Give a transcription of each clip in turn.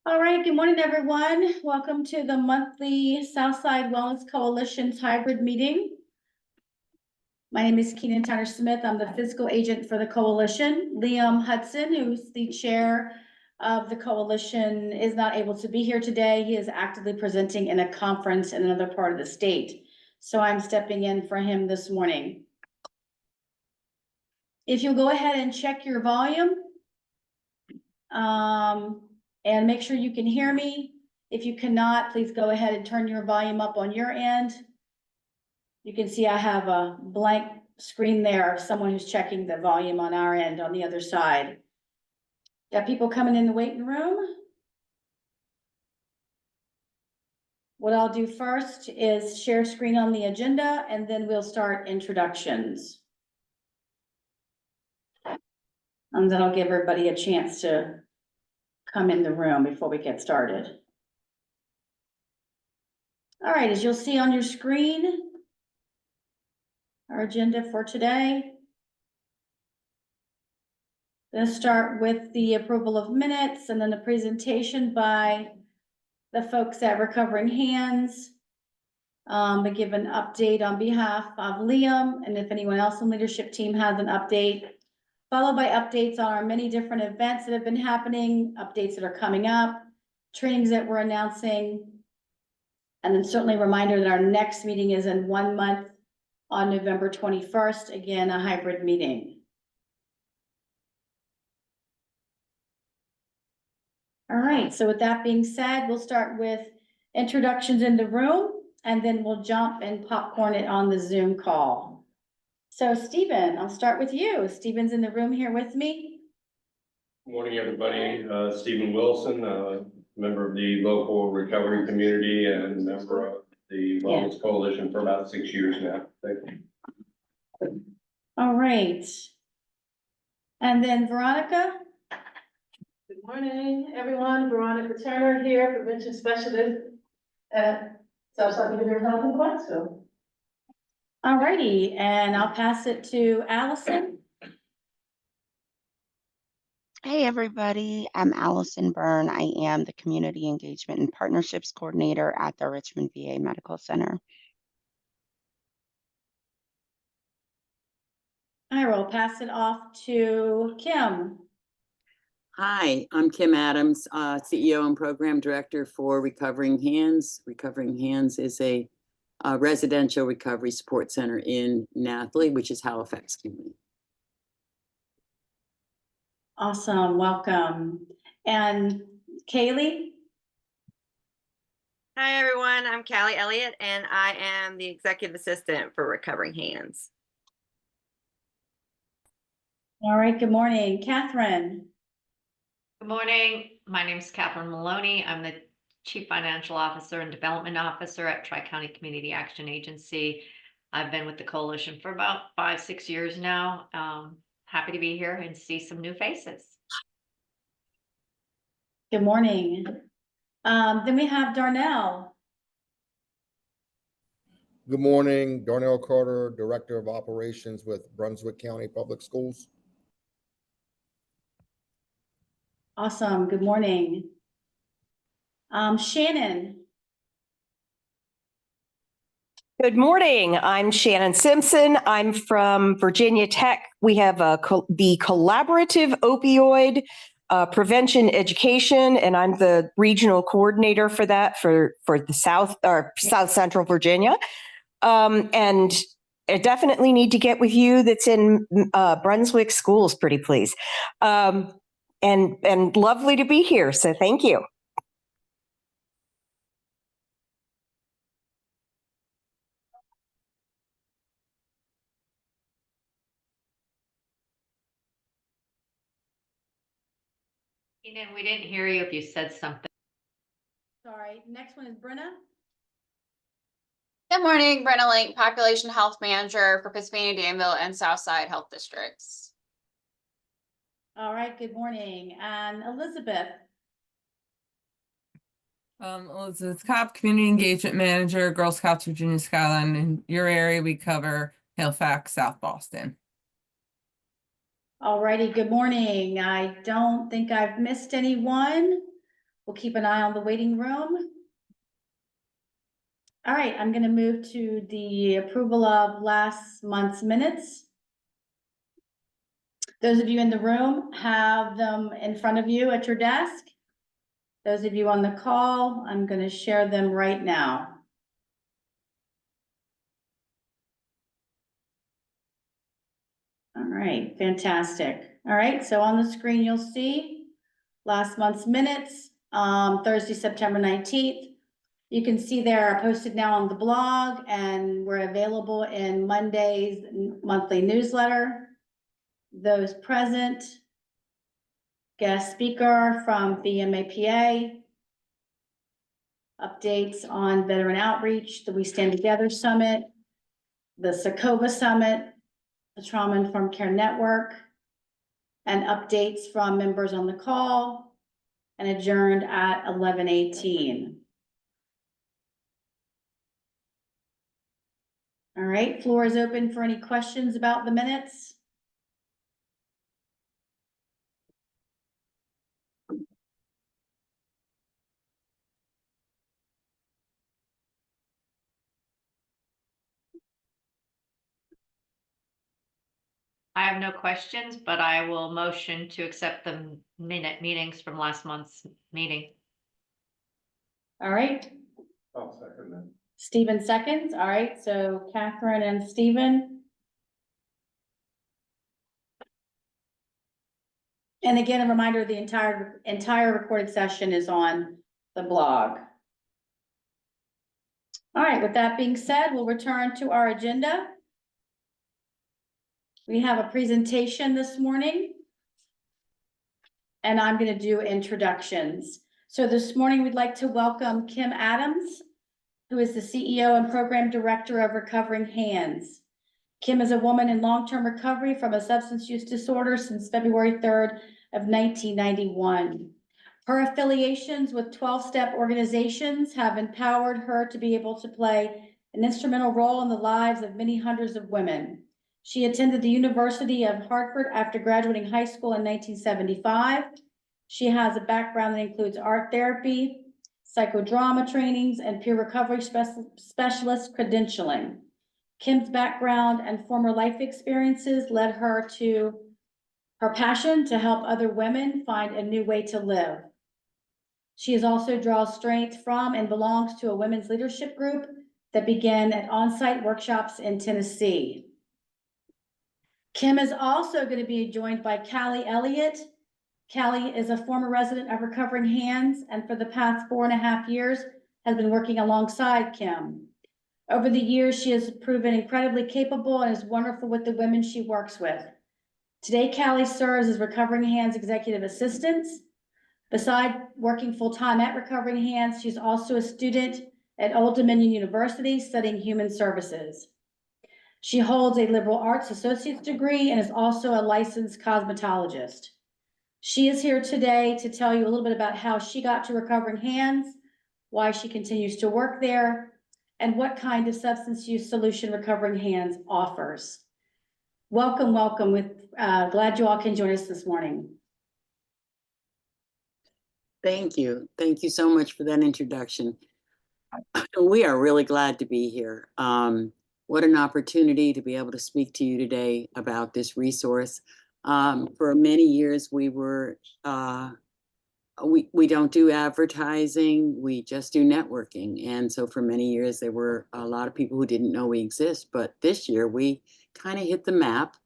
All right, good morning, everyone. Welcome to the monthly Southside Wellness Coalition's hybrid meeting. My name is Kenan Tyner-Smith. I'm the fiscal agent for the coalition. Liam Hudson, who's the chair of the coalition, is not able to be here today. He is actively presenting in a conference in another part of the state. So I'm stepping in for him this morning. If you'll go ahead and check your volume, and make sure you can hear me. If you cannot, please go ahead and turn your volume up on your end. You can see I have a blank screen there of someone who's checking the volume on our end on the other side. Got people coming in the waiting room. What I'll do first is share screen on the agenda, and then we'll start introductions. And then I'll give everybody a chance to come in the room before we get started. All right, as you'll see on your screen, our agenda for today. Let's start with the approval of minutes and then the presentation by the folks at Recovering Hands. To give an update on behalf of Liam, and if anyone else on the leadership team has an update, followed by updates on our many different events that have been happening, updates that are coming up, trainings that we're announcing, and then certainly a reminder that our next meeting is in 1 month on November 21st, again, a hybrid meeting. All right, so with that being said, we'll start with introductions in the room, and then we'll jump and popcorn it on the Zoom call. So Stephen, I'll start with you. Stephen's in the room here with me. Good morning, everybody. Stephen Wilson, member of the local recovery community and member of the Wellness Coalition for about 6 years now. Thank you. All right. And then Veronica. Good morning, everyone. Veronica Turner here, prevention specialist at Southside Behavioral Health in Clarksville. All righty, and I'll pass it to Allison. Hey everybody, I'm Allison Byrne. I am the Community Engagement and Partnerships Coordinator at the Richmond VA Medical Center. I will pass it off to Kim. Hi, I'm Kim Adams, CEO and Program Director for Recovering Hands. Recovering Hands is a residential recovery support center in Nathley, which is Halifax County. Awesome, welcome. And Callie? Hi, everyone. I'm Callie Elliott, and I am the Executive Assistant for Recovering Hands. All right, good morning. Catherine? Good morning. My name is Catherine Maloney. I'm the Chief Financial Officer and Development Officer at Tri-County Community Action Agency. I've been with the coalition for about 5-6 years now. Happy to be here and see some new faces. Good morning. Then we have Darnell. Good morning, Darnell Carter, Director of Operations with Brunswick County Public Schools. Awesome, good morning. Shannon. Good morning. I'm Shannon Simpson. I'm from Virginia Tech. We have the Collaborative Opioid Prevention Education, and I'm the regional coordinator for that for the South Central Virginia. And I definitely need to get with you that's in Brunswick schools, pretty please. And lovely to be here. So thank you. Kenan, we didn't hear you if you said something. Sorry, next one is Brenna. Good morning, Brenna Link, Population Health Manager for Pennsylvania, Danville, and Southside Health Districts. All right, good morning. And Elizabeth. Elizabeth Cobb, Community Engagement Manager, Girl Scouts Virginia Skyline. In your area, we cover Halifax, South Boston. All righty, good morning. I don't think I've missed anyone. We'll keep an eye on the waiting room. All right, I'm gonna move to the approval of last month's minutes. Those of you in the room have them in front of you at your desk. Those of you on the call, I'm gonna share them right now. All right, fantastic. All right, so on the screen, you'll see last month's minutes, Thursday, September 19th. You can see they're posted now on the blog and we're available in Monday's monthly newsletter. Those present, guest speaker from VMAPA, updates on veteran outreach, the We Stand Together Summit, the Sakova Summit, the Trauma Informed Care Network, and updates from members on the call, and adjourned at 11:18. All right, floor is open for any questions about the minutes. I have no questions, but I will motion to accept the meetings from last month's meeting. All right, I'll second that. Stephen seconds. All right, so Catherine and Stephen. And again, a reminder, the entire recorded session is on the blog. All right, with that being said, we'll return to our agenda. We have a presentation this morning. And I'm going to do introductions. So this morning, we'd like to welcome Kim Adams, who is the CEO and Program Director of Recovering Hands. Kim is a woman in long-term recovery from a substance use disorder since February 3rd of 1991. Her affiliations with 12-step organizations have empowered her to be able to play an instrumental role in the lives of many hundreds of women. She attended the University of Hartford after graduating high school in 1975. She has a background that includes art therapy, psychodrama trainings, and peer recovery specialist credentialing. Kim's background and former life experiences led her to her passion to help other women find a new way to live. She has also draws strength from and belongs to a women's leadership group that began at on-site workshops in Tennessee. Kim is also going to be joined by Callie Elliott. Callie is a former resident of Recovering Hands and for the past 4.5 years has been working alongside Kim. Over the years, she has proven incredibly capable and is wonderful with the women she works with. Today, Callie serves as Recovering Hands Executive Assistant. Besides working full-time at Recovering Hands, she's also a student at Old Dominion University studying human services. She holds a liberal arts associate's degree and is also a licensed cosmetologist. She is here today to tell you a little bit about how she got to Recovering Hands, why she continues to work there, and what kind of substance use solution Recovering Hands offers. Welcome, welcome. Glad you all can join us this morning. Thank you. Thank you so much for that introduction. We are really glad to be here. What an opportunity to be able to speak to you today about this resource. For many years, we don't do advertising, we just do networking. And so for many years, there were a lot of people who didn't know we exist. But this year, we kind of hit the map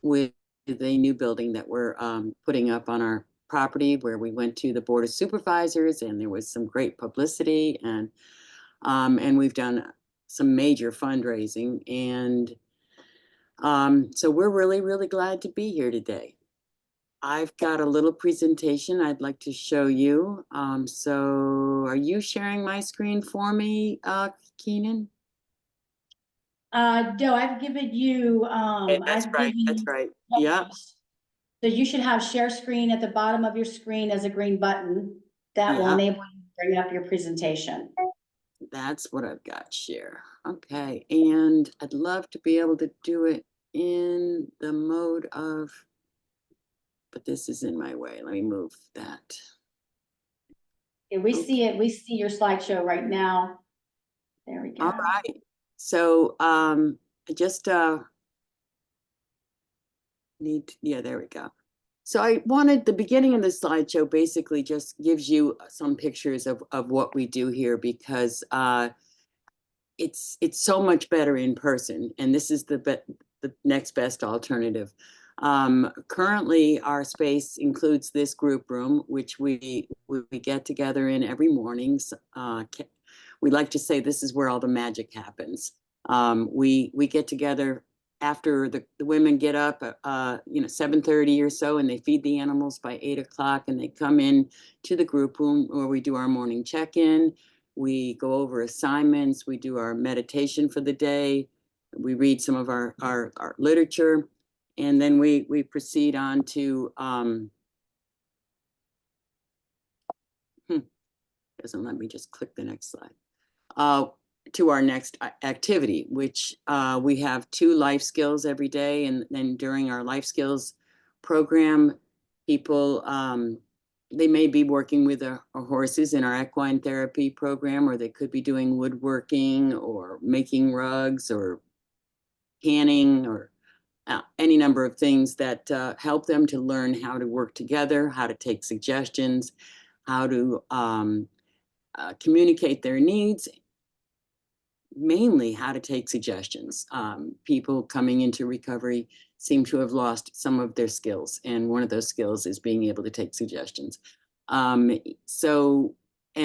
with a new building that we're putting up on our property, where we went to the Board of Supervisors and there was some great publicity, and we've done some major fundraising. And so we're really, really glad to be here today. I've got a little presentation I'd like to show you. So are you sharing my screen for me, Kenan? No, I've given you, That's right. Yeah. So you should have share screen at the bottom of your screen as a green button that will enable you to bring up your presentation. That's what I've got, share. Okay, and I'd love to be able to do it in the mode of, but this is in my way. Let me move that. Yeah, we see it. We see your slideshow right now. There we go. All right. So I just there we go. So I wanted the beginning of the slideshow basically just gives you some pictures of what we do here, because it's so much better in person, and this is the next best alternative. Currently, our space includes this group room, which we get together in every morning. We like to say this is where all the magic happens. We get together after the women get up, 7:30 or so, and they feed the animals by 8 o'clock, and they come in to the group room where we do our morning check-in. We go over assignments. We do our meditation for the day. We read some of our literature, and then we proceed on to doesn't let me just click the next slide. To our next activity, which we have 2 life skills every day. And then during our life skills program, people, they may be working with our horses in our equine therapy program, or they could be doing woodworking or making rugs or canning or any number of things that help them to learn how to work together, how to take suggestions, how to communicate their needs, mainly how to take suggestions. People coming into recovery seem to have lost some of their skills, and one of those skills is being able to take suggestions. And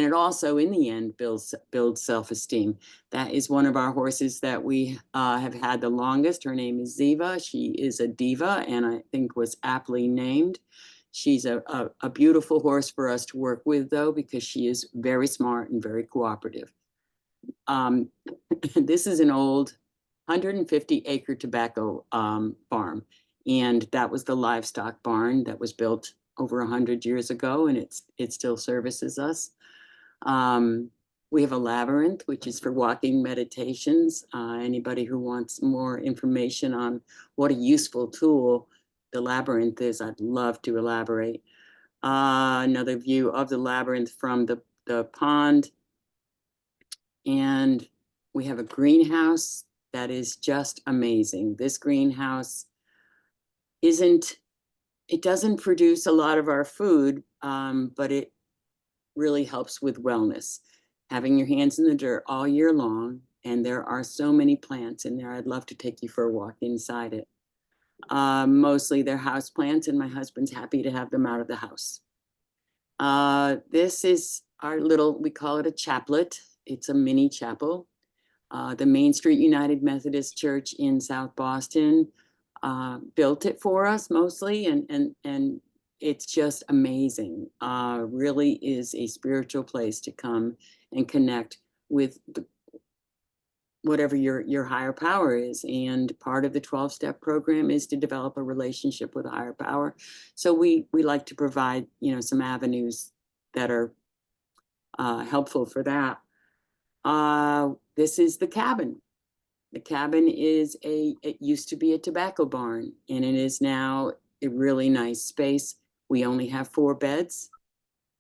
it also, in the end, builds self-esteem. That is one of our horses that we have had the longest. Her name is Ziva. She is a diva, and I think was aptly named. She's a beautiful horse for us to work with, though, because she is very smart and very cooperative. This is an old 150-acre tobacco farm, and that was the livestock barn that was built over 100 years ago, and it still services us. We have a labyrinth, which is for walking meditations. Anybody who wants more information on what a useful tool the labyrinth is, I'd love to elaborate. Another view of the labyrinth from the pond. And we have a greenhouse that is just amazing. This greenhouse it doesn't produce a lot of our food, but it really helps with wellness. Having your hands in the dirt all year long, and there are so many plants in there. I'd love to take you for a walk inside it. Mostly they're house plants, and my husband's happy to have them out of the house. This is our little, we call it a chaplet. It's a mini chapel. The Main Street United Methodist Church in South Boston built it for us mostly, and it's just amazing. Really is a spiritual place to come and connect with whatever your higher power is. And part of the 12-step program is to develop a relationship with a higher power. So we like to provide, some avenues that are helpful for that. This is the cabin. The cabin it used to be a tobacco barn, and it is now a really nice space. We only have 4 beds.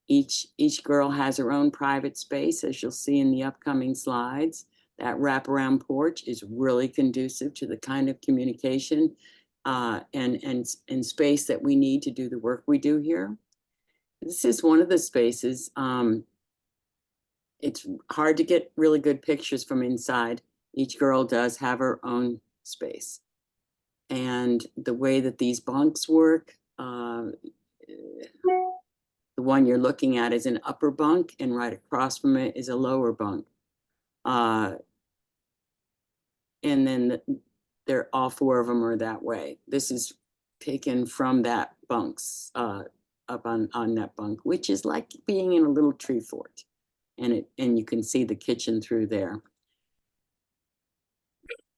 Each girl has her own private space, as you'll see in the upcoming slides. That wraparound porch is really conducive to the kind of communication and space that we need to do the work we do here. This is one of the spaces. It's hard to get really good pictures from inside. Each girl does have her own space. And the way that these bunks work, the one you're looking at is an upper bunk, and right across from it is a lower bunk. And then they're all 4 of them are that way. This is taken from that bunks up on that bunk, which is like being in a little tree fort. And you can see the kitchen through there.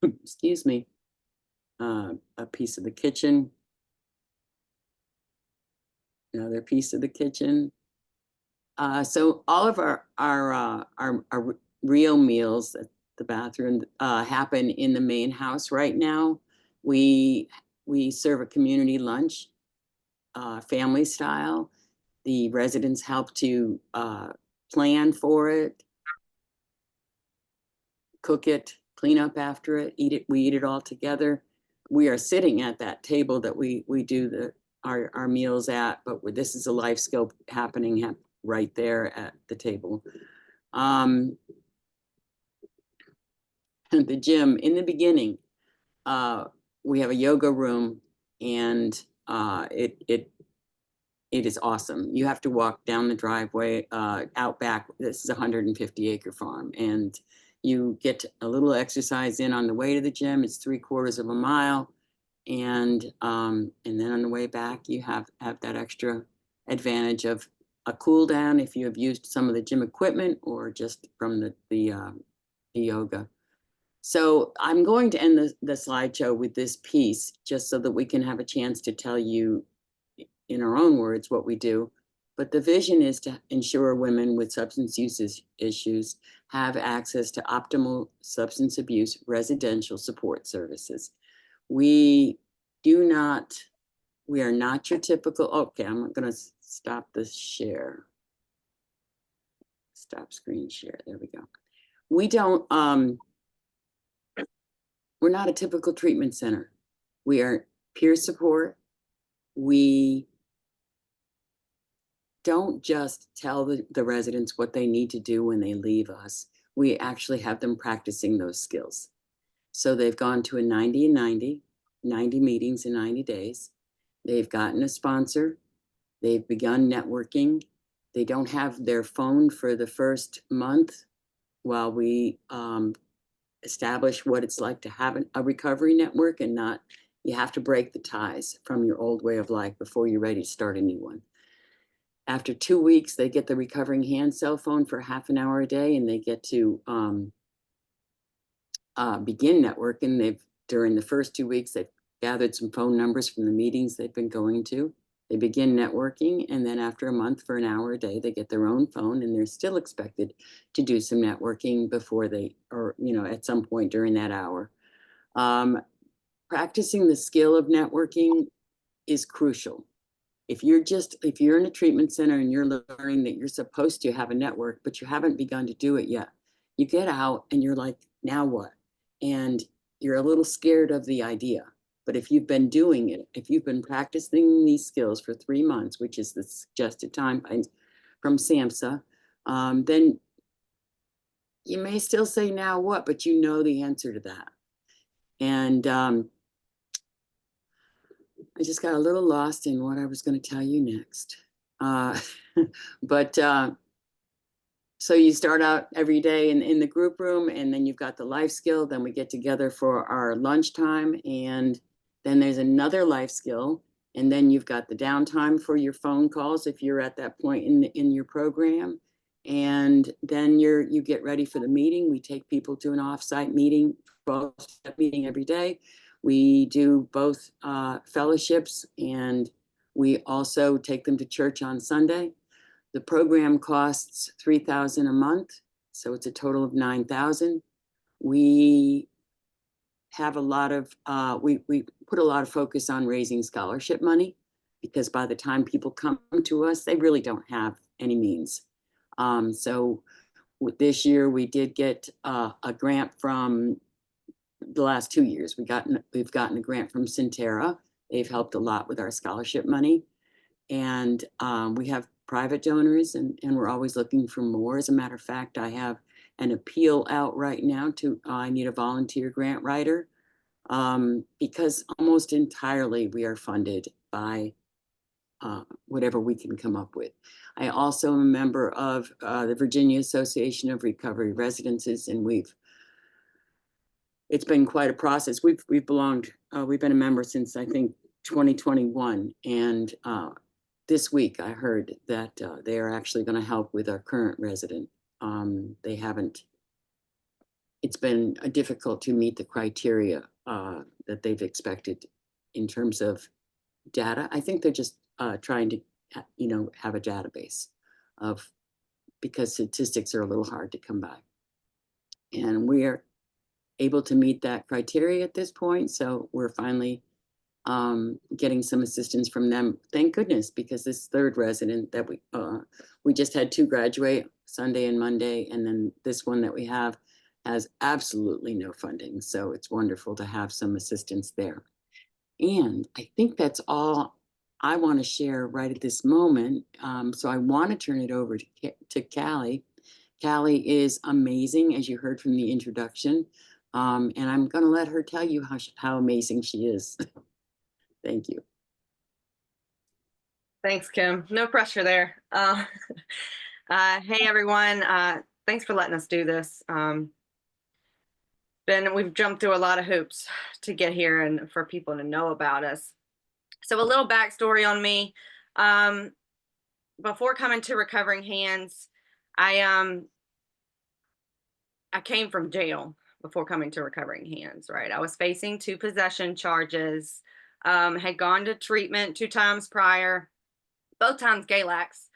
Excuse me. A piece of the kitchen. Another piece of the kitchen. So all of our real meals at the bathroom happen in the main house right now. We serve a community lunch, family style. The residents help to plan for it, cook it, clean up after it, eat it. We eat it all together. We are sitting at that table that we do our meals at, but this is a life skill happening right there at the table. The gym, in the beginning, we have a yoga room, and it is awesome. You have to walk down the driveway out back. This is a 150-acre farm, and you get a little exercise in on the way to the gym. It's 3/4 of a mile, and then on the way back, you have that extra advantage of a cool down if you have used some of the gym equipment or just from the yoga. So I'm going to end the slideshow with this piece, just so that we can have a chance to tell you in our own words what we do. But the vision is to ensure women with substance use issues have access to optimal substance abuse residential support services. We are not your typical, okay, I'm gonna stop the share. Stop screen share, there we go. We're not a typical treatment center. We are peer support. We don't just tell the residents what they need to do when they leave us. We actually have them practicing those skills. So they've gone to a 90 and 90 meetings in 90 days. They've gotten a sponsor. They've begun networking. They don't have their phone for the first month while we establish what it's like to have a recovery network, and not, you have to break the ties from your old way of life before you're ready to start a new one. After 2 weeks, they get the Recovering Hand cell phone for half an hour a day, and they get to begin networking. During the first 2 weeks, they've gathered some phone numbers from the meetings they've been going to. They begin networking, and then after a month, for an hour a day, they get their own phone, and they're still expected to do some networking before at some point during that hour. Practicing the skill of networking is crucial. If you're in a treatment center and you're learning that you're supposed to have a network, but you haven't begun to do it yet, you get out and you're like, now what? And you're a little scared of the idea. But if you've been doing it, if you've been practicing these skills for 3 months, which is the suggested time from SAMHSA, then you may still say, now what? But you know the answer to that. And I just got a little lost in what I was going to tell you next. So you start out every day in the group room, and then you've got the life skill. Then we get together for our lunchtime, and then there's another life skill, and then you've got the downtime for your phone calls if you're at that point in your program, and then you get ready for the meeting. We take people to an offsite meeting, 12-step meeting every day. We do both fellowships, and we also take them to church on Sunday. The program costs $3,000 a month, so it's a total of $9,000. We have we put a lot of focus on raising scholarship money, because by the time people come to us, they really don't have any means. So this year we did get a grant from the last 2 years. We've gotten a grant from Centera. They've helped a lot with our scholarship money, and we have private donors, and we're always looking for more. As a matter of fact, I have an appeal out right now I need a volunteer grant writer, because almost entirely we are funded by whatever we can come up with. I also am a member of the Virginia Association of Recovery Residences, and it's been quite a process. We've been a member since, I think, 2021, and this week I heard that they are actually going to help with our current resident. It's been difficult to meet the criteria that they've expected in terms of data. I think they're just trying to, have a database because statistics are a little hard to come by. And we are able to meet that criteria at this point. So we're finally getting some assistance from them. Thank goodness, because this third resident that we just had 2 graduate Sunday and Monday, and then this one that we have has absolutely no funding. So it's wonderful to have some assistance there. And I think that's all I want to share right at this moment. So I want to turn it over to Callie. Callie is amazing, as you heard from the introduction. And I'm going to let her tell you how amazing she is. Thank you. Thanks, Kim. No pressure there. Hey, everyone. Thanks for letting us do this. We've jumped through a lot of hoops to get here and for people to know about us. So a little backstory on me. Before coming to Recovering Hands, I came from jail before coming to Recovering Hands, right? I was facing 2 possession charges, had gone to treatment 2 times prior, both times Galax.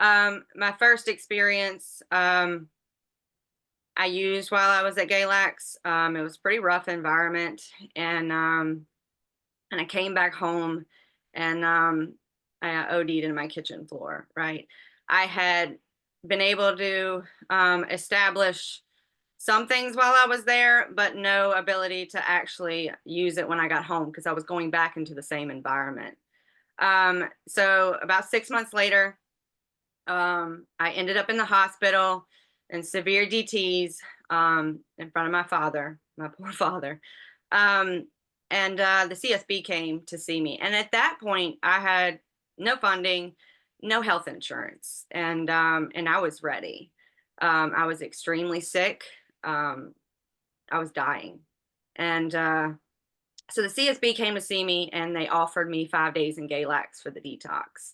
My first experience, I used while I was at Galax. It was a pretty rough environment, and I came back home, and I OD'd in my kitchen floor, right? I had been able to establish some things while I was there, but no ability to actually use it when I got home because I was going back into the same environment. So about 6 months later, I ended up in the hospital and severe DTs in front of my father, my poor father. And the CSB came to see me. And at that point, I had no funding, no health insurance, and I was ready. I was extremely sick. I was dying. And so the CSB came to see me, and they offered me 5 days in Galax for the detox.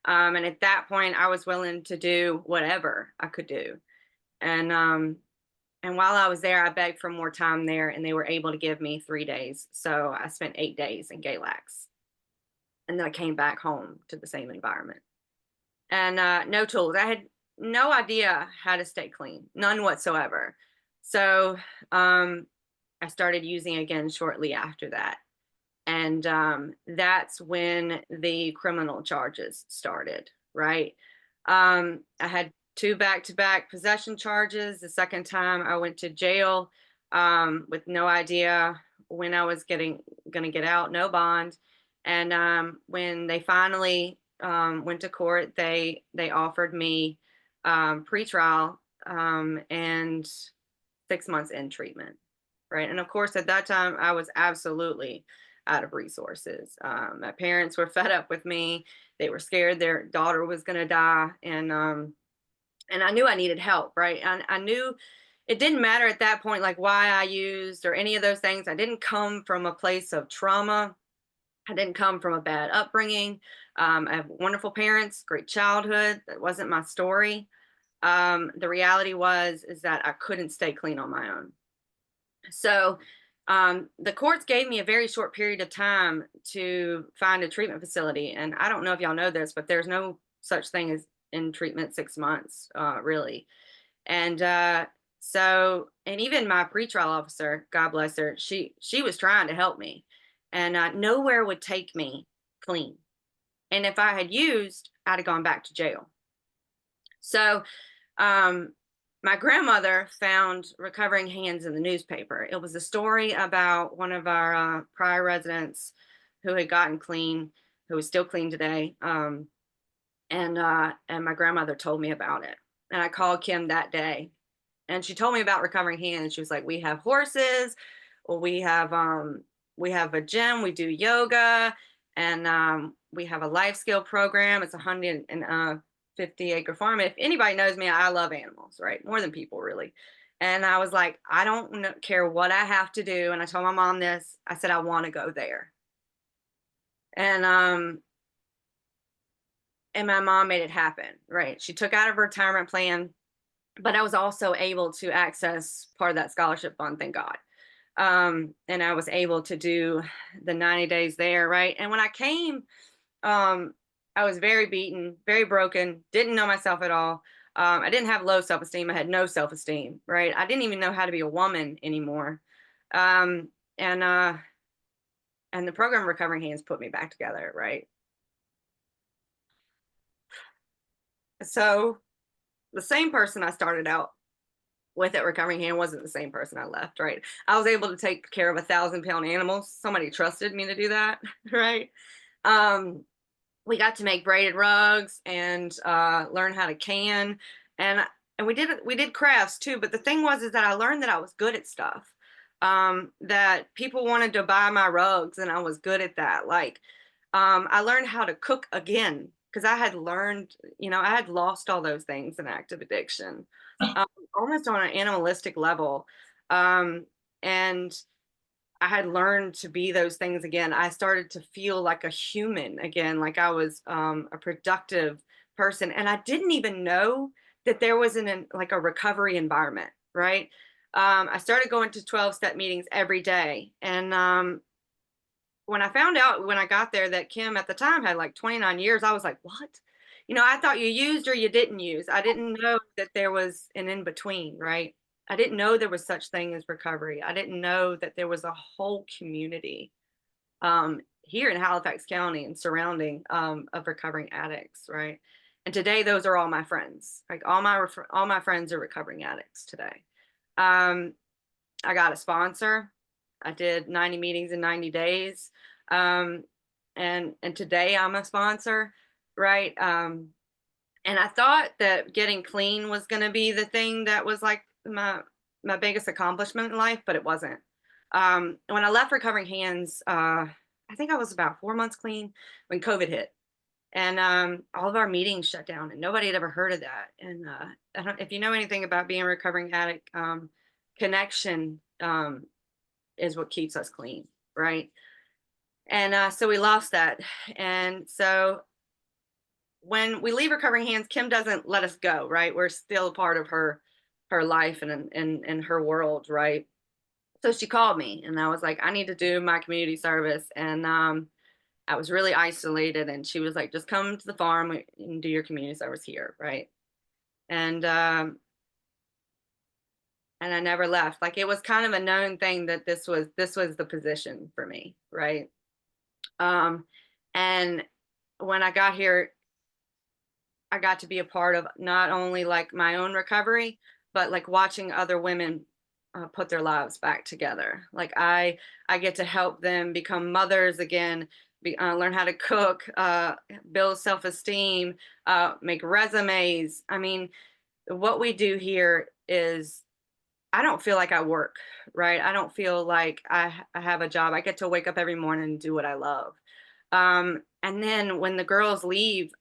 And at that point, I was willing to do whatever I could do. And while I was there, I begged for more time there, and they were able to give me 3 days. So I spent 8 days in Galax. And then I came back home to the same environment. And no tools. I had no idea how to stay clean, none whatsoever. So I started using again shortly after that. And that's when the criminal charges started, right? I had 2 back-to-back possession charges. The second time I went to jail with no idea when I was going to get out, no bond. And when they finally went to court, they offered me pretrial and 6 months in treatment, right? And of course, at that time, I was absolutely out of resources. My parents were fed up with me. They were scared their daughter was going to die. And I knew I needed help, right? I knew it didn't matter at that point, like why I used or any of those things. I didn't come from a place of trauma. I didn't come from a bad upbringing. I have wonderful parents, great childhood. That wasn't my story. The reality is that I couldn't stay clean on my own. So the courts gave me a very short period of time to find a treatment facility. And I don't know if y'all know this, but there's no such thing as in treatment 6 months, really. And and even my pretrial officer, God bless her, she was trying to help me, and nowhere would take me clean. And if I had used, I'd have gone back to jail. So my grandmother found Recovering Hands in the newspaper. It was a story about one of our prior residents who had gotten clean, who is still clean today. And my grandmother told me about it. And I called Kim that day, and she told me about Recovering Hands. She was like, we have horses, we have a gym, we do yoga, and we have a life skill program. It's 150-acre farm. If anybody knows me, I love animals, right? More than people, really. And I was like, I don't care what I have to do. And I told my mom this. I said, I want to go there. And my mom made it happen, right? She took out of her retirement plan, but I was also able to access part of that scholarship fund, thank God. And I was able to do the 90 days there, right? And when I came, I was very beaten, very broken, didn't know myself at all. I didn't have low self-esteem. I had no self-esteem, right? I didn't even know how to be a woman anymore. And And the program Recovering Hands put me back together, right? So the same person I started out with at Recovering Hand wasn't the same person I left, right? I was able to take care of 1,000-pound animals. Somebody trusted me to do that, right? We got to make braided rugs and learn how to can, and we did crafts too. But the thing was is that I learned that I was good at stuff. That people wanted to buy my rugs, and I was good at that. Like, I learned how to cook again because I had learned, I had lost all those things in active addiction, almost on an animalistic level. And I had learned to be those things again. I started to feel like a human again, like I was a productive person. And I didn't even know that there was like a recovery environment, right? I started going to 12-step meetings every day. And when I found out when I got there that Kim at the time had like 29 years, I was like, what? I thought you used or you didn't use. I didn't know that there was an in between, right? I didn't know there was such thing as recovery. I didn't know that there was a whole community here in Halifax County and surrounding of recovering addicts, right? And today, those are all my friends. Like all my friends are recovering addicts today. I got a sponsor. I did 90 meetings in 90 days. And today I'm a sponsor, right? And I thought that getting clean was going to be the thing that was like my biggest accomplishment in life, but it wasn't. When I left Recovering Hands, I think I was about 4 months clean when COVID hit. And all of our meetings shut down and nobody had ever heard of that. And if you know anything about being a recovering addict, connection is what keeps us clean, right? And so we lost that. And so when we leave Recovering Hands, Kim doesn't let us go, right? We're still a part of her life and her world, right? So she called me and I was like, I need to do my community service. And I was really isolated, and she was like, just come to the farm and do your community service here, right? And I never left. Like, it was kind of a known thing that this was the position for me, right? And when I got here, I got to be a part of not only like my own recovery, but like watching other women put their lives back together. Like I get to help them become mothers again, learn how to cook, build self-esteem, make resumes. I mean, what we do here is, I don't feel like I work, right? I don't feel like I have a job. I get to wake up every morning and do what I love. And then when the girls leave,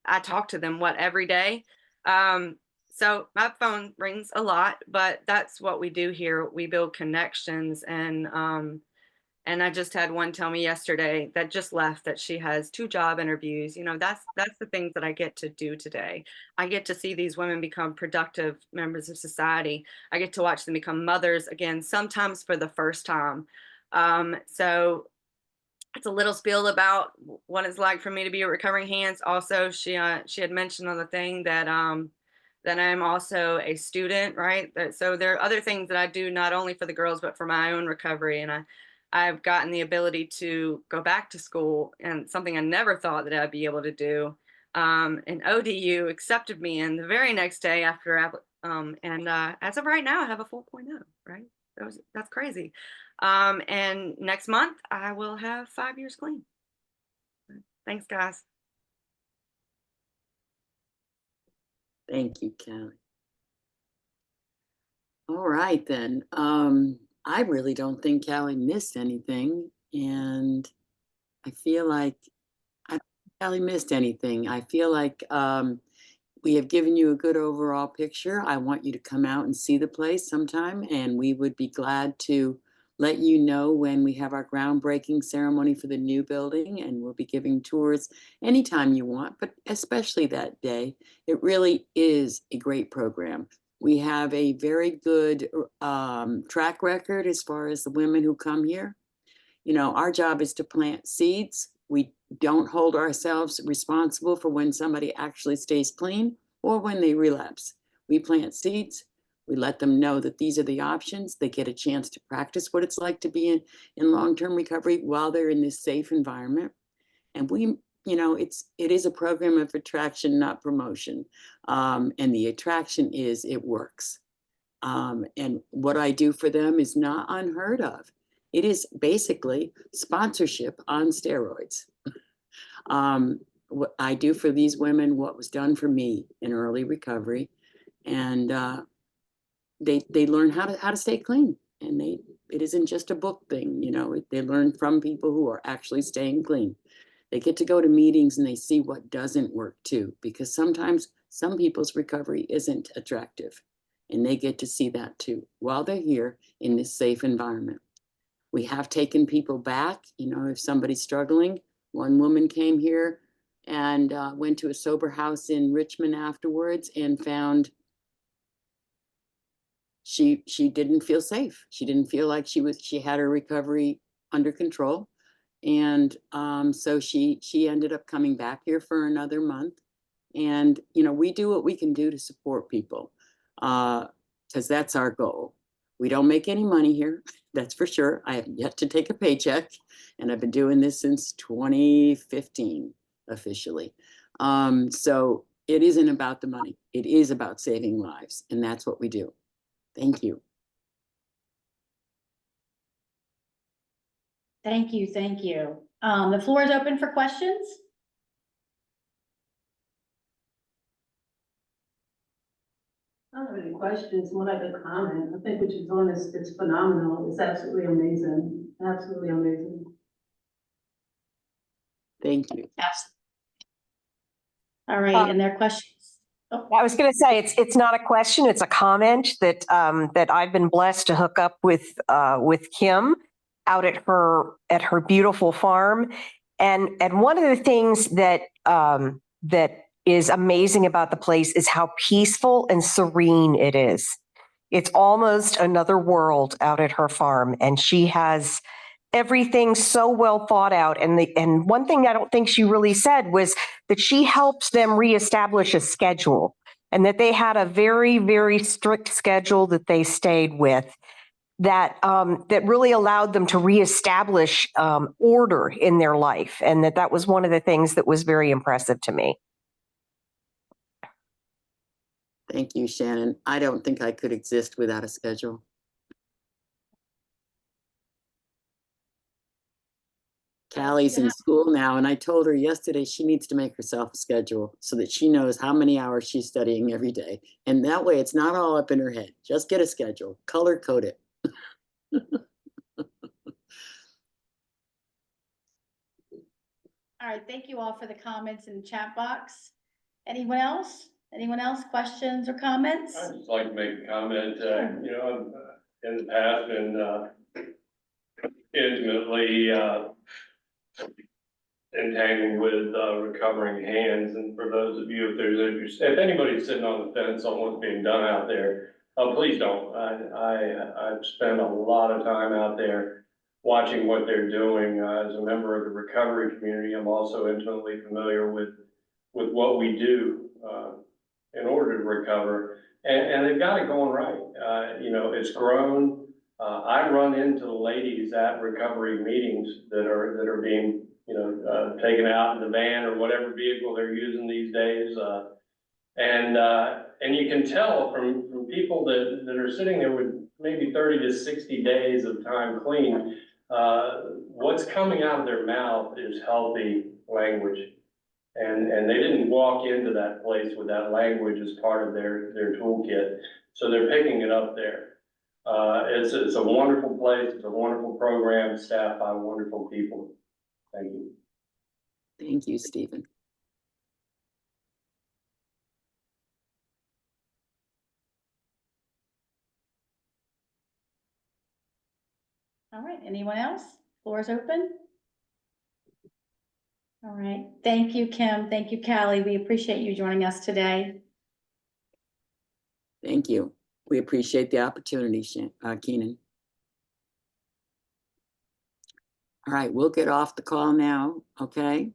I talk to them every day. So my phone rings a lot, but that's what we do here. We build connections, and I just had one tell me yesterday that just left that she has 2 job interviews. That's the things that I get to do today. I get to see these women become productive members of society. I get to watch them become mothers again, sometimes for the first time. So it's a little spiel about what it's like for me to be at Recovering Hands. Also, she had mentioned on the thing that I'm also a student, right? So there are other things that I do not only for the girls, but for my own recovery. And I've gotten the ability to go back to school, and something I never thought that I'd be able to do. And ODU accepted me, and the very next day after, as of right now, I have a 4.0, right? That's crazy. And next month I will have 5 years clean. Thanks, guys. Thank you, Callie. All right, then. I really don't think Callie missed anything, and I feel like Callie missed anything. I feel like we have given you a good overall picture. I want you to come out and see the place sometime, and we would be glad to let you know when we have our groundbreaking ceremony for the new building, and we'll be giving tours anytime you want, but especially that day. It really is a great program. We have a very good track record as far as the women who come here. Our job is to plant seeds. We don't hold ourselves responsible for when somebody actually stays clean or when they relapse. We plant seeds. We let them know that these are the options. They get a chance to practice what it's like to be in long-term recovery while they're in this safe environment. And we, you know, it is a program of attraction, not promotion. And the attraction is it works. And what I do for them is not unheard of. It is basically sponsorship on steroids. What I do for these women, what was done for me in early recovery, and they learn how to stay clean, and it isn't just a book thing, you know. They learn from people who are actually staying clean. They get to go to meetings and they see what doesn't work too, because sometimes some people's recovery isn't attractive, and they get to see that too while they're here in this safe environment. We have taken people back, you know, if somebody's struggling. One woman came here and went to a sober house in Richmond afterwards and found she didn't feel safe. She didn't feel like she had her recovery under control. And so she ended up coming back here for another month. And, you know, we do what we can do to support people, because that's our goal. We don't make any money here, that's for sure. I have yet to take a paycheck, and I've been doing this since 2015 officially. So it isn't about the money. It is about saving lives, and that's what we do. Thank you. Thank you, thank you. The floor is open for questions. I don't have any questions, more like a comment. I think what you're doing it's phenomenal. It's absolutely amazing. Absolutely amazing. Thank you. All right, and their questions. Oh, I was going to say it's not a question; it's a comment that that I've been blessed to hook up with Kim out at her beautiful farm, and one of the things that that is amazing about the place is how peaceful and serene it is. It's almost another world out at her farm, and she has everything so well thought out. And one thing I don't think she really said was that she helps them reestablish a schedule, and that they had a very, very strict schedule that they stayed with that that really allowed them to reestablish order in their life. And that was one of the things that was very impressive to me. Thank you, Shannon. I don't think I could exist without a schedule. Callie's in school now, and I told her yesterday she needs to make herself a schedule so that she knows how many hours she's studying every day. And that way it's not all up in her head. Just get a schedule, color code it. all right, thank you all for the comments in the chat box. Anyone else? Anyone else? Questions or comments? I'd just like to make a comment. You know, in the past, been intimately entangled with recovering hands. And for those of you, if there's interest, if anybody's sitting on the fence on what's being done out there, please don't. I've spent a lot of time out there watching what they're doing. As a member of the recovery community, I'm also intimately familiar with what we do in order to recover, and they've got it going right. You know, it's grown. I run into the ladies at recovery meetings that are being, you know, taken out in the van or whatever vehicle they're using these days, and you can tell from people that are sitting there with maybe 30 to 60 days of time clean, what's coming out of their mouth is healthy language. And they didn't walk into that place with that language as part of their toolkit. So they're picking it up there. It's a wonderful place. It's a wonderful program staffed by wonderful people. Thank you. Thank you, Stephen. All right, anyone else? Floor is open. All right, thank you, Kim. Thank you, Callie. We appreciate you joining us today. Thank you. We appreciate the opportunity, Kenan. All right, we'll get off the call now, okay?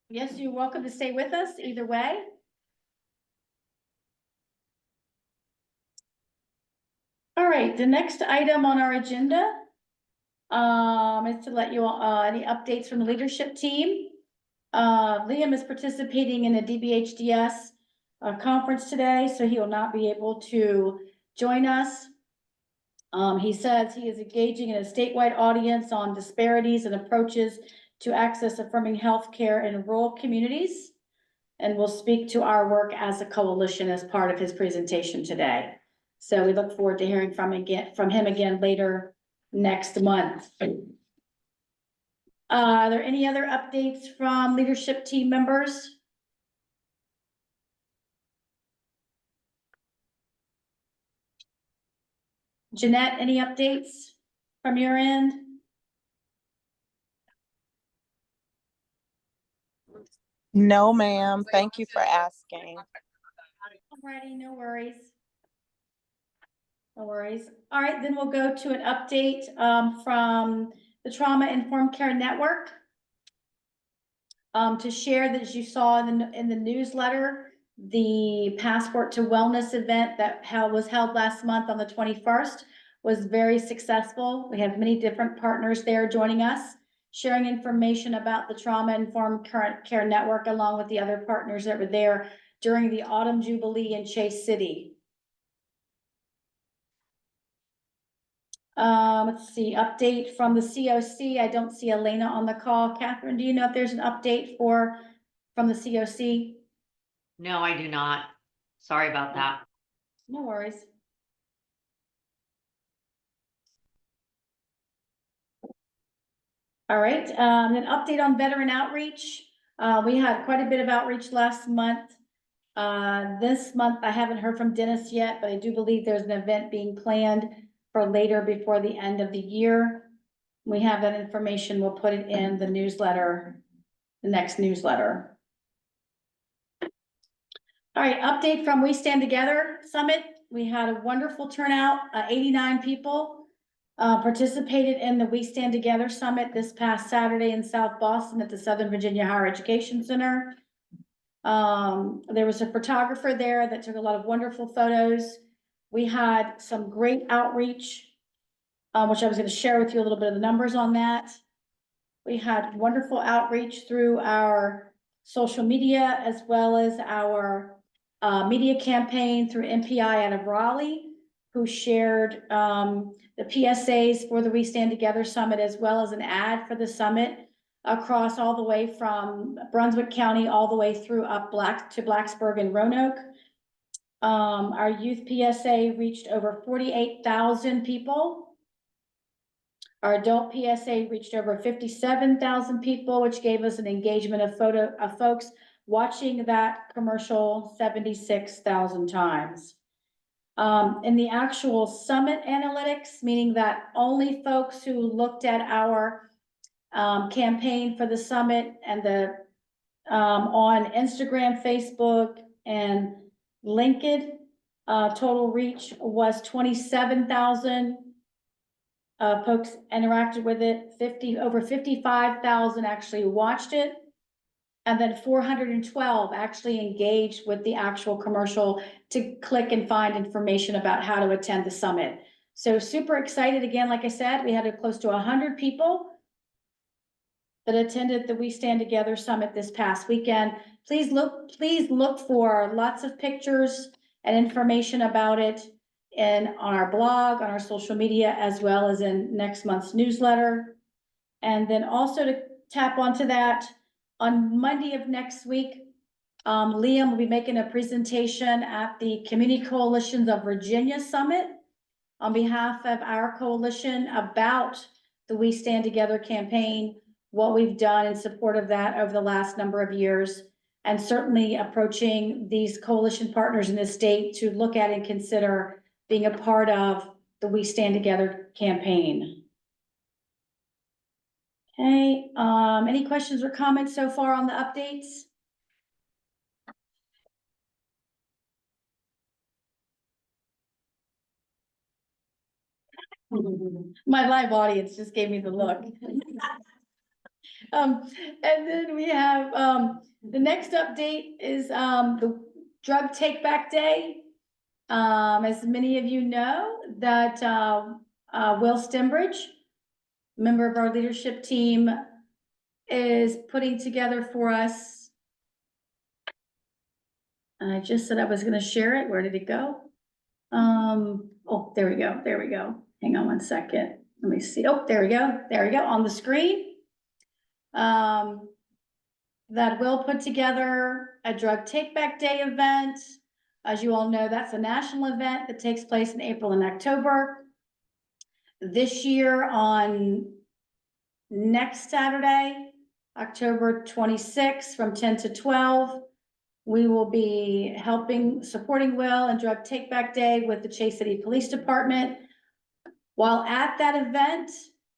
Yes, you're welcome to stay with us either way. right, the next item on our agenda is to let you all, any updates from the leadership team. Liam is participating in a DBHDS conference today, so he will not be able to join us. He says he is engaging in a statewide audience on disparities and approaches to access affirming healthcare in rural communities, and will speak to our work as a coalition as part of his presentation today. So we look forward to hearing from him again later next month. Are there any other updates from leadership team members? Jeanette, any updates from your end? No, ma'am. Thank you for asking. Alrighty, no worries. No worries. All right, then we'll go to an update from the Trauma Informed Care Network. To share that, as you saw in the newsletter, the Passport to Wellness event that was held last month on the 21st was very successful. We have many different partners there joining us, sharing information about the Trauma Informed Care Network, along with the other partners that were there during the Autumn Jubilee in Chase City. Let's see, update from the COC. I don't see Elena on the call. Catherine, do you know if there's an update from the COC? No, I do not. Sorry about that. No worries. All right, an update on veteran outreach. We had quite a bit of outreach last month. This month, I haven't heard from Dennis yet, but I do believe there's an event being planned for later before the end of the year. We have that information. We'll put it in the newsletter, the next newsletter. All right, update from We Stand Together Summit. We had a wonderful turnout. 89 people participated in the We Stand Together Summit this past Saturday in South Boston at the Southern Virginia Higher Education Center. There was a photographer there that took a lot of wonderful photos. We had some great outreach, which I was going to share with you a little bit of the numbers on that. We had wonderful outreach through our social media, as well as our media campaign through MPI out of Raleigh, who shared the PSAs for the We Stand Together Summit, as well as an ad for the summit across all the way from Brunswick County all the way through up to Blacksburg and Roanoke. Our youth PSA reached over 48,000 people. Our adult PSA reached over 57,000 people, which gave us an engagement of folks watching that commercial 76,000 times. In the actual summit analytics, meaning that only folks who looked at our campaign for the summit and the on Instagram, Facebook, and LinkedIn, total reach was 27,000 folks interacted with it. Over 55,000 actually watched it, and then 412 actually engaged with the actual commercial to click and find information about how to attend the summit. So super excited. Again, like I said, we had close to 100 people that attended the We Stand Together Summit this past weekend. Please look for lots of pictures and information about it on our blog, on our social media, as well as in next month's newsletter. And then also to tap onto that, on Monday of next week, Liam will be making a presentation at the Community Coalitions of Virginia Summit on behalf of our coalition about the We Stand Together campaign, what we've done in support of that over the last number of years, and certainly approaching these coalition partners in the state to look at and consider being a part of the We Stand Together campaign. Okay, any questions or comments so far on the updates? My live audience just gave me the look. And then we have, the next update is, the Drug Take Back Day. As many of you know, that Will Stembridge, member of our leadership team, is putting together for us. And I just said I was gonna share it. Where did it go? Oh, there we go. There we go. Hang on one second. Let me see. Oh, there we go. There we go on the screen. That will put together a drug take back day event. As you all know, that's a national event that takes place in April and October. This year on next Saturday, October 26th from 10 to 12, we will be supporting Will and Drug Take Back Day with the Chase City Police Department. While at that event,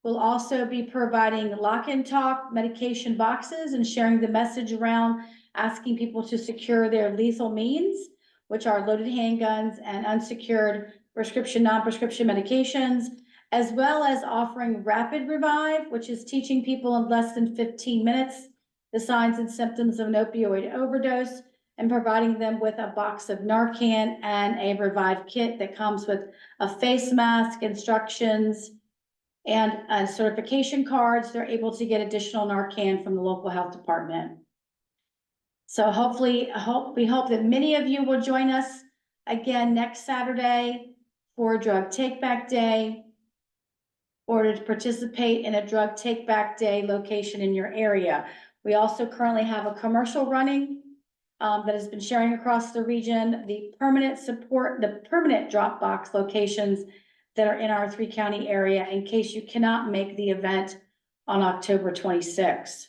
we'll also be providing lock and talk medication boxes and sharing the message around asking people to secure their lethal means, which are loaded handguns and unsecured prescription, non-prescription medications, as well as offering Rapid Revive, which is teaching people in less than 15 minutes the signs and symptoms of an opioid overdose, and providing them with a box of Narcan and a Revive kit that comes with a face mask, instructions, and certification cards. They're able to get additional Narcan from the local health department. So hopefully, we hope that many of you will join us again next Saturday for Drug Take Back Day, or to participate in a Drug Take Back Day location in your area. We also currently have a commercial running that has been sharing across the region, the permanent drop box locations that are in our 3-county area in case you cannot make the event on October 26th.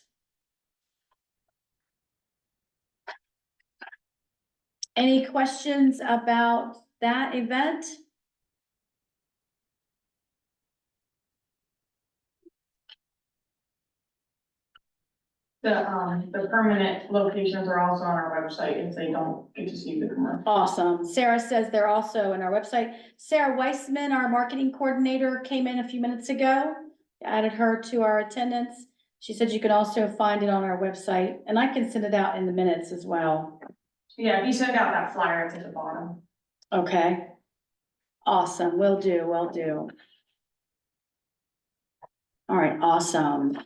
Any questions about that event? The permanent locations are also on our website if they don't get to see the commercial. Awesome. Sarah says they're also on our website. Sarah Weissman, our marketing coordinator, came in a few minutes ago. Added her to our attendance. She said you can also find it on our website, and I can send it out in the minutes as well. Yeah, if you send out that flyer, it's at the bottom. Okay. Awesome. Will do. Will do. All right. Awesome.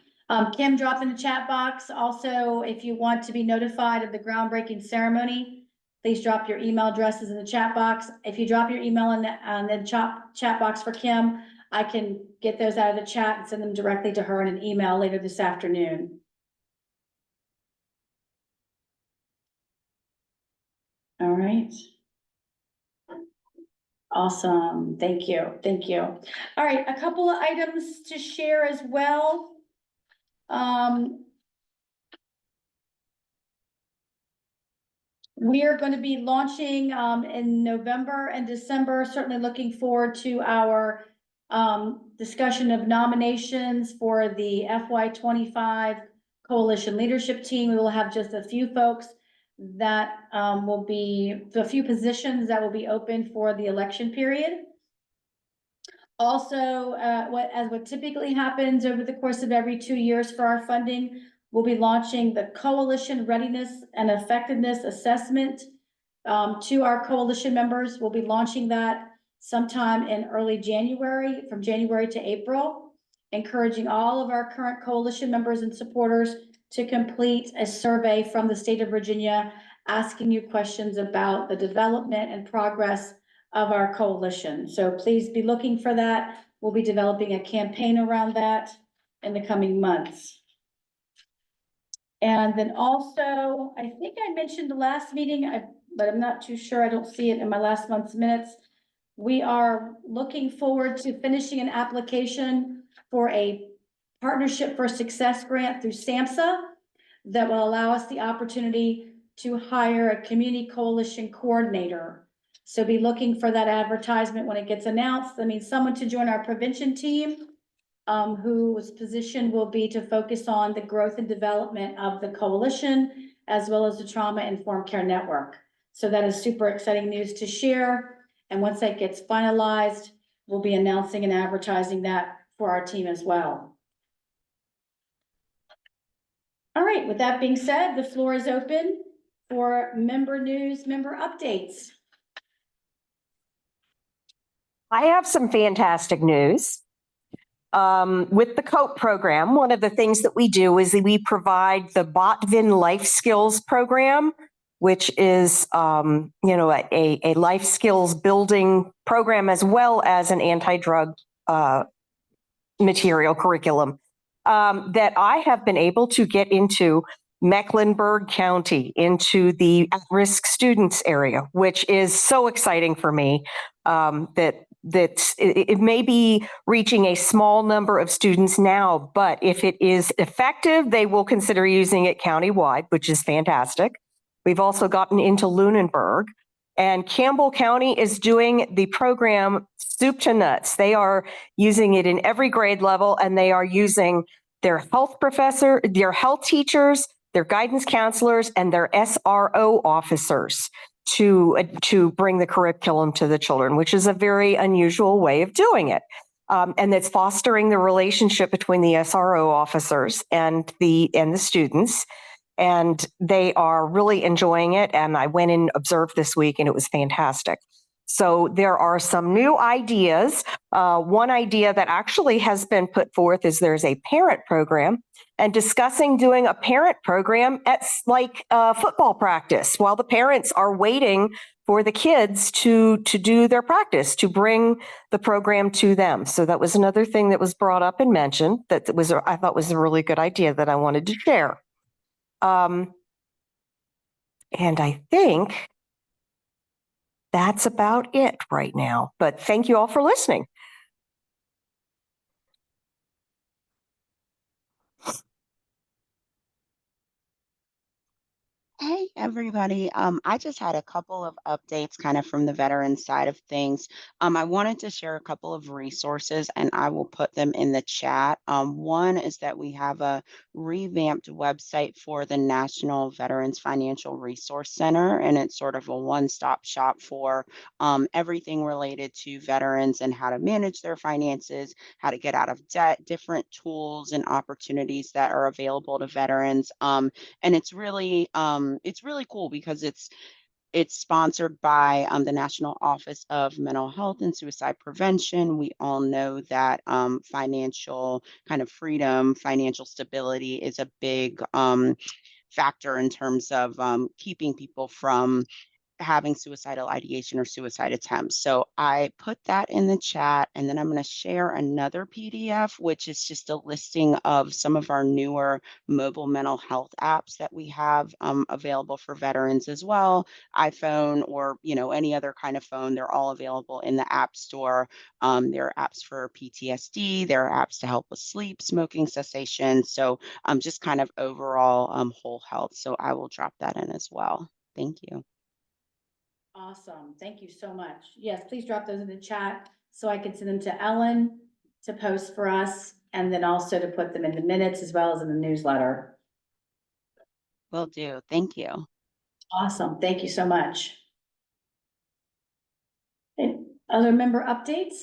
Kim dropped in the chat box. Also, if you want to be notified of the groundbreaking ceremony, please drop your email addresses in the chat box. If you drop your email in the chat box for Kim, I can get those out of the chat and send them directly to her in an email later this afternoon. All right. Awesome. Thank you. Thank you. All right. A couple of items to share as well. We are going to be launching in November and December, certainly looking forward to our discussion of nominations for the FY25 Coalition Leadership Team. We will have just a few folks that a few positions that will be open for the election period. Also, what typically happens over the course of every 2 years for our funding, we'll be launching the Coalition Readiness and Effectiveness Assessment to our coalition members. We'll be launching that sometime in early January, from January to April, encouraging all of our current coalition members and supporters to complete a survey from the state of Virginia, asking you questions about the development and progress of our coalition. So please be looking for that. We'll be developing a campaign around that in the coming months. And then also, I think I mentioned the last meeting, but I'm not too sure. I don't see it in my last month's minutes. We are looking forward to finishing an application for a Partnership for Success grant through SAMHSA that will allow us the opportunity to hire a community coalition coordinator. So be looking for that advertisement when it gets announced. I mean, someone to join our prevention team, whose position will be to focus on the growth and development of the coalition, as well as the trauma-informed care network. So that is super exciting news to share. And once that gets finalized, we'll be announcing and advertising that for our team as well. All right, with that being said, the floor is open for member news, member updates. I have some fantastic news. With the COPE program, one of the things that we do is that we provide the Botvin Life Skills program, which is, a life skills building program as well as an anti-drug material curriculum that I have been able to get into Mecklenburg County, into the at-risk students area, which is so exciting for me. It may be reaching a small number of students now, but if it is effective, they will consider using it countywide, which is fantastic. We've also gotten into Lunenburg, and Campbell County is doing the program soup to nuts. They are using it in every grade level, and they are using their health professor, their health teachers, their guidance counselors, and their SRO officers to bring the curriculum to the children, which is a very unusual way of doing it. And it's fostering the relationship between the SRO officers and the students. And they are really enjoying it. And I went and observed this week, and it was fantastic. So there are some new ideas. One idea that actually has been put forth is there's a parent program, and discussing doing a parent program at like football practice while the parents are waiting for the kids to do their practice, to bring the program to them. So that was another thing that was brought up and mentioned that I thought was a really good idea that I wanted to share. And I think that's about it right now. But thank you all for listening. Hey, everybody. I just had a couple of updates kind of from the veteran side of things. I wanted to share a couple of resources, and I will put them in the chat. One is that we have a revamped website for the National Veterans Financial Resource Center, and it's sort of a one-stop shop for everything related to veterans and how to manage their finances, how to get out of debt, different tools and opportunities that are available to veterans. And it's really cool because it's sponsored by the National Office of Mental Health and Suicide Prevention. We all know that financial kind of freedom, financial stability is a big factor in terms of keeping people from having suicidal ideation or suicide attempts. So I put that in the chat, and then I'm going to share another PDF, which is just a listing of some of our newer mobile mental health apps that we have available for veterans as well. iPhone or, any other kind of phone, they're all available in the App Store. There are apps for PTSD. There are apps to help with sleep, smoking cessation. So just kind of overall whole health. So I will drop that in as well. Thank you. Awesome. Thank you so much. Yes, please drop those in the chat so I can send them to Ellen to post for us, and then also to put them in the minutes as well as in the newsletter. Will do. Thank you. Awesome. Thank you so much. Okay. Other member updates?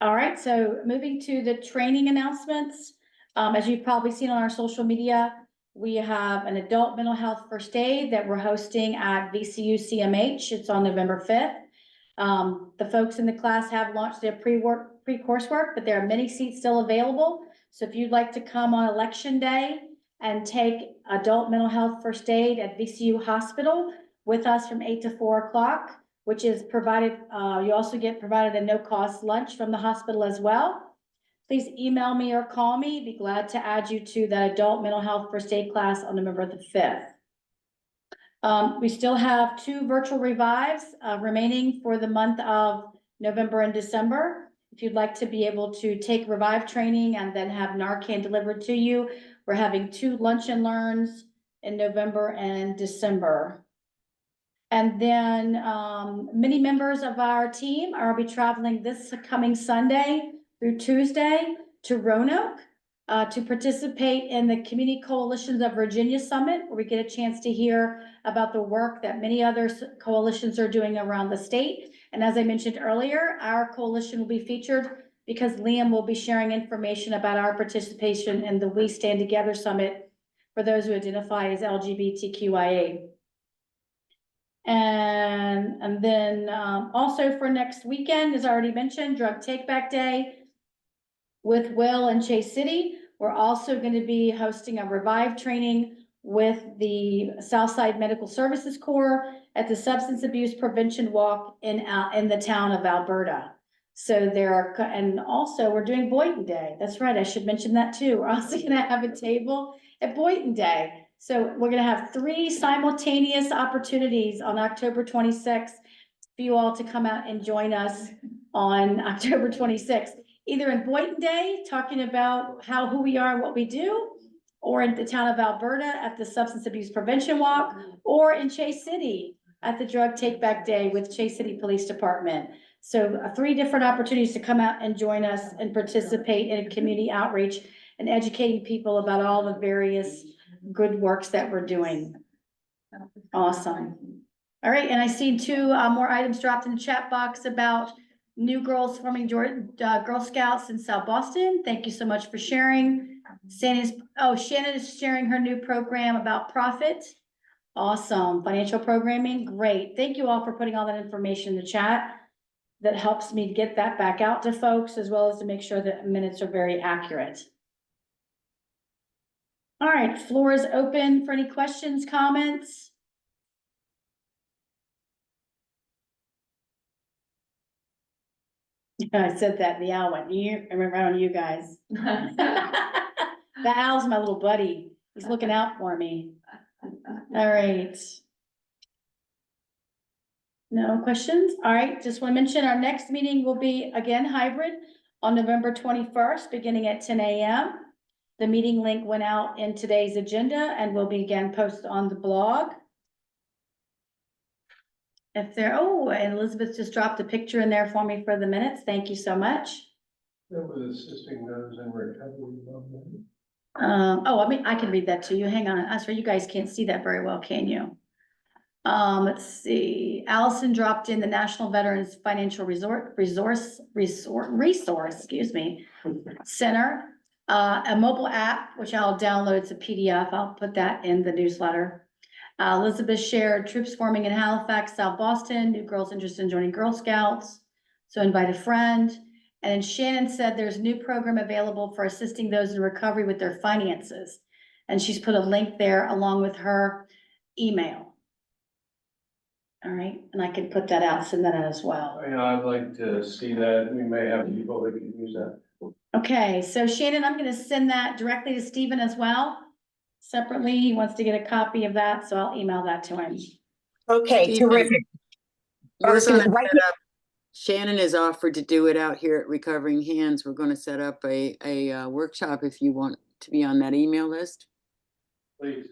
All right, so moving to the training announcements. As you've probably seen on our social media, we have an adult mental health first aid that we're hosting at VCU CMH. It's on November 5th. The folks in the class have launched their pre-coursework, but there are many seats still available. So if you'd like to come on election day and take adult mental health first aid at VCU Hospital with us from 8 to 4 o'clock, which is provided, you also get provided a no-cost lunch from the hospital as well. Please email me or call me. Be glad to add you to the adult mental health first aid class on November the 5th. We still have 2 virtual revives remaining for the month of November and December. If you'd like to be able to take revive training and then have Narcan delivered to you, we're having 2 lunch and learns in November and December. And then many members of our team are be traveling this coming Sunday through Tuesday to Roanoke to participate in the Community Coalitions of Virginia Summit, where we get a chance to hear about the work that many other coalitions are doing around the state. And as I mentioned earlier, our coalition will be featured because Liam will be sharing information about our participation in the We Stand Together Summit for those who identify as LGBTQIA. And then also for next weekend, as I already mentioned, Drug Take Back Day with Will in Chase City. We're also going to be hosting a Revive training with the Southside Medical Services Corps at the Substance Abuse Prevention Walk in the town of Alberta. So and also we're doing Boynton Day. That's right, I should mention that too. We're also going to have a table at Boynton Day. So we're going to have 3 simultaneous opportunities on October 26th for you all to come out and join us on October 26th, either in Boynton Day, talking about who we are and what we do, or in the town of Alberta at the Substance Abuse Prevention Walk, or in Chase City at the Drug Take Back Day with Chase City Police Department. So 3 different opportunities to come out and join us and participate in community outreach and educating people about all the various good works that we're doing. Awesome. All right, and I see 2 more items dropped in the chat box about new girls forming Girl Scouts in South Boston. Thank you so much for sharing. Shannon is sharing her new program about profit. Awesome. Financial programming. Great. Thank you all for putting all that information in the chat. That helps me get that back out to folks, as well as to make sure that minutes are very accurate. All right, floor is open for any questions, comments. I said that, the owl went, I remember on you guys. The owl's my little buddy. He's looking out for me. All right. No questions? All right, just want to mention our next meeting will be again hybrid on November 21st, beginning at 10 a.m. The meeting link went out in today's agenda and will be again posted on the blog. And Elizabeth just dropped a picture in there for me for the minutes. Thank you so much. That was assisting those in recovery. I can read that to you. Hang on. I'm sorry, you guys can't see that very well, can you? Let's see. Allison dropped in the National Veterans Financial Resource, excuse me, Center, a mobile app, which I'll download. It's a PDF. I'll put that in the newsletter. Elizabeth shared troops forming in Halifax, South Boston, new girls interested in joining Girl Scouts. So invite a friend. And then Shannon said there's a new program available for assisting those in recovery with their finances. And she's put a link there along with her email. All right, and I can put that out, send that out as well. Yeah, I'd like to see that. We may have people that can use that. Okay, so Shannon, I'm going to send that directly to Stephen as well. Separately, he wants to get a copy of that, so I'll email that to him. Okay, Stephen, terrific. We're going to set up, Shannon has offered to do it out here at Recovering Hands. We're going to set up a workshop if you want to be on that email list. Please.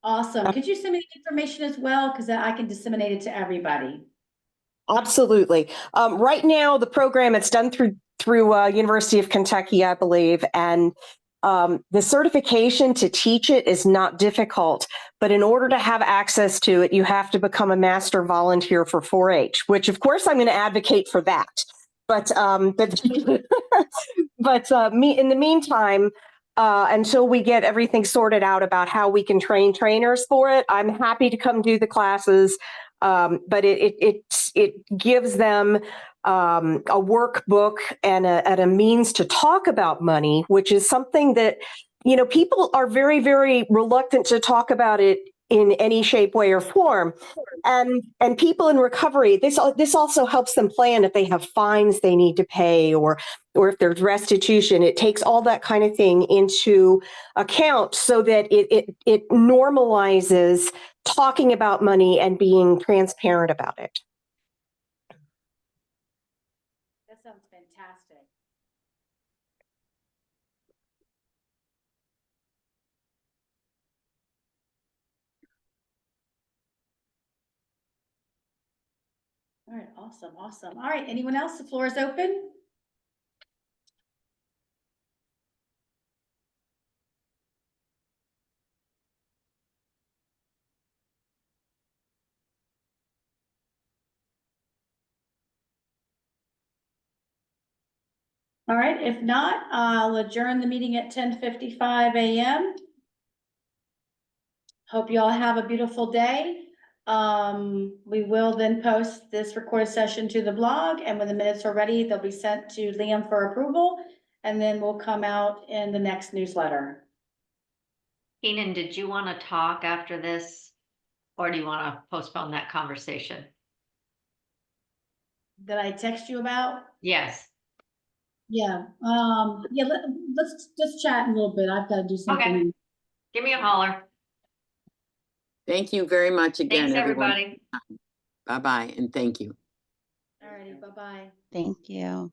Awesome. Could you send me the information as well? Because I can disseminate it to everybody. Absolutely. Right now, the program, it's done through University of Kentucky, I believe, and the certification to teach it is not difficult. But in order to have access to it, you have to become a master volunteer for 4-H, which, of course, I'm going to advocate for that. But in the meantime, until we get everything sorted out about how we can train trainers for it, I'm happy to come do the classes. But it gives them a workbook and a means to talk about money, which is something that, people are very, very reluctant to talk about it in any shape, way, or form. And people in recovery, this also helps them plan if they have fines they need to pay or if there's restitution. It takes all that kind of thing into account so that it normalizes talking about money and being transparent about it. That sounds fantastic. All right, awesome. All right, anyone else? The floor is open. All right, if not, I'll adjourn the meeting at 10:55 a.m. Hope you all have a beautiful day. We will then post this recorded session to the blog, and when the minutes are ready, they'll be sent to Liam for approval, and then we'll come out in the next newsletter. Kenan, did you want to talk after this? Or do you want to postpone that conversation? That I text you about? Yes. Yeah, let's just chat in a little bit. I've got to do something. Okay. Give me a holler. Thank you very much again, Thanks, everyone. everybody. Bye-bye, and thank you. All righty, bye-bye. Thank you.